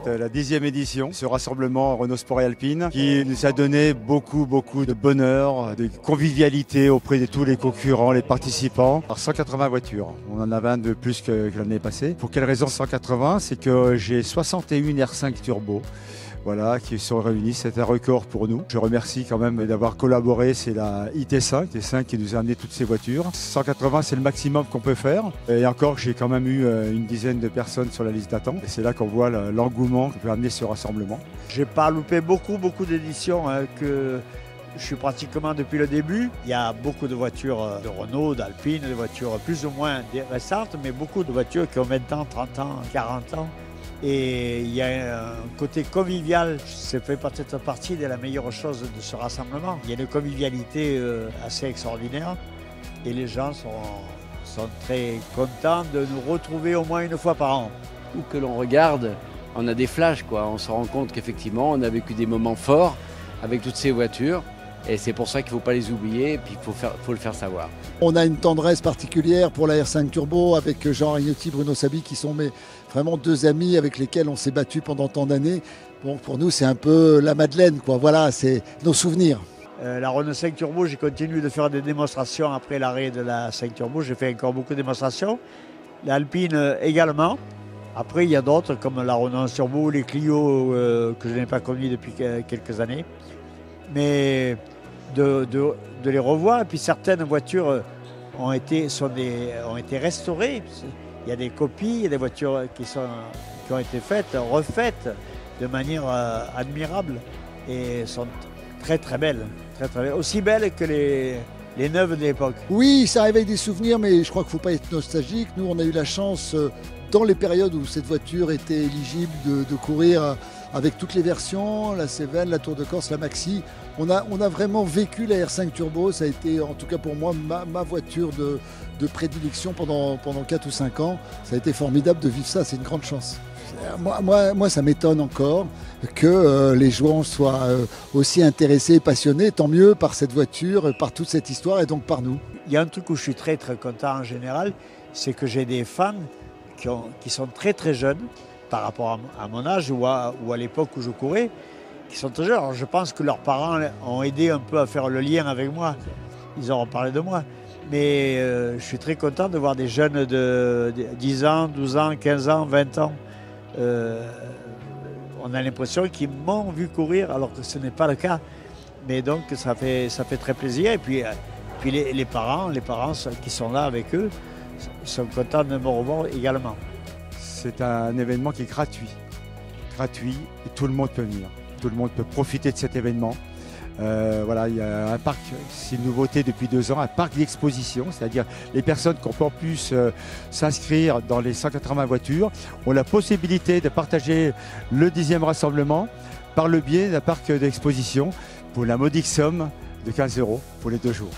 C'est la 10e édition, ce rassemblement Renault Sport et Alpine, qui nous a donné beaucoup de bonheur, de convivialité auprès de tous les concurrents, les participants. Alors 180 voitures, on en a 20 de plus que l'année passée. Pour quelle raison 180? C'est que j'ai 61 R5 Turbo. Voilà, qui sont réunis, c'est un record pour nous. Je remercie quand même d'avoir collaboré, c'est la IT5 qui nous a amené toutes ces voitures. 180, c'est le maximum qu'on peut faire. Et encore, j'ai quand même eu une dizaine de personnes sur la liste d'attente. Et c'est là qu'on voit l'engouement qui peut amener ce rassemblement. J'ai pas loupé beaucoup d'éditions que je suis pratiquement depuis le début. Il y a beaucoup de voitures de Renault, d'Alpine, de voitures plus ou moins récentes, mais beaucoup de voitures qui ont 20 ans, 30 ans, 40 ans. Et il y a un côté convivial, ça fait peut-être partie de la meilleure chose de ce rassemblement. Il y a une convivialité assez extraordinaire et les gens sont très contents de nous retrouver au moins une fois par an. Où que l'on regarde, on a des flashs, quoi. On se rend compte qu'effectivement, on a vécu des moments forts avec toutes ces voitures. Et c'est pour ça qu'il ne faut pas les oublier et puis il faut le faire savoir. On a une tendresse particulière pour la R5 Turbo avec Jean Rignotti, Bruno Sabi qui sont vraiment deux amis avec lesquels on s'est battu pendant tant d'années. Bon, pour nous, c'est un peu la Madeleine, quoi. Voilà, c'est nos souvenirs. La Renault 5 Turbo, j'ai continué de faire des démonstrations après l'arrêt de la 5 Turbo. J'ai fait encore beaucoup de démonstrations. L'Alpine également. Après, il y a d'autres comme la Renault Turbo ou les Clio que je n'ai pas connues depuis quelques années. Mais de les revoir, et puis certaines voitures ont été restaurées. Il y a des copies, il y a des voitures qui ont été refaites de manière admirable et sont très belles, très belles, aussi belles que les neuves de l'époque. Oui, ça réveille des souvenirs, mais je crois qu'il ne faut pas être nostalgique. Nous, on a eu la chance, dans les périodes où cette voiture était éligible, de courir avec toutes les versions, la Cévennes, la Tour de Corse, la Maxi. On a vraiment vécu la R5 Turbo. Ça a été, en tout cas pour moi, ma voiture de prédilection pendant 4 ou 5 ans. Ça a été formidable de vivre ça, c'est une grande chance. Moi, ça m'étonne encore que les joueurs soient aussi intéressés et passionnés, tant mieux par cette voiture, par toute cette histoire et donc par nous. Il y a un truc où je suis très content en général, c'est que j'ai des fans qui sont très jeunes par rapport à mon âge ou à l'époque où je courais, qui sont très jeunes. Alors, je pense que leurs parents ont aidé un peu à faire le lien avec moi. Ils auront parlé de moi. Mais je suis très content de voir des jeunes de 10 ans, 12 ans, 15 ans, 20 ans. On a l'impression qu'ils m'ont vu courir alors que ce n'est pas le cas. Mais donc ça fait très plaisir. Et puis les parents qui sont là avec eux sont contents de me revoir également. C'est un événement qui est gratuit et tout le monde peut venir. Tout le monde peut profiter de cet événement. Voilà, il y a un parc, c'est une nouveauté depuis 2 ans, un parc d'exposition, c'est-à-dire les personnes qui n'ont pas pu s'inscrire dans les 180 voitures ont la possibilité de partager le 10e rassemblement par le biais d'un parc d'exposition pour la modique somme de 15 € pour les 2 jours.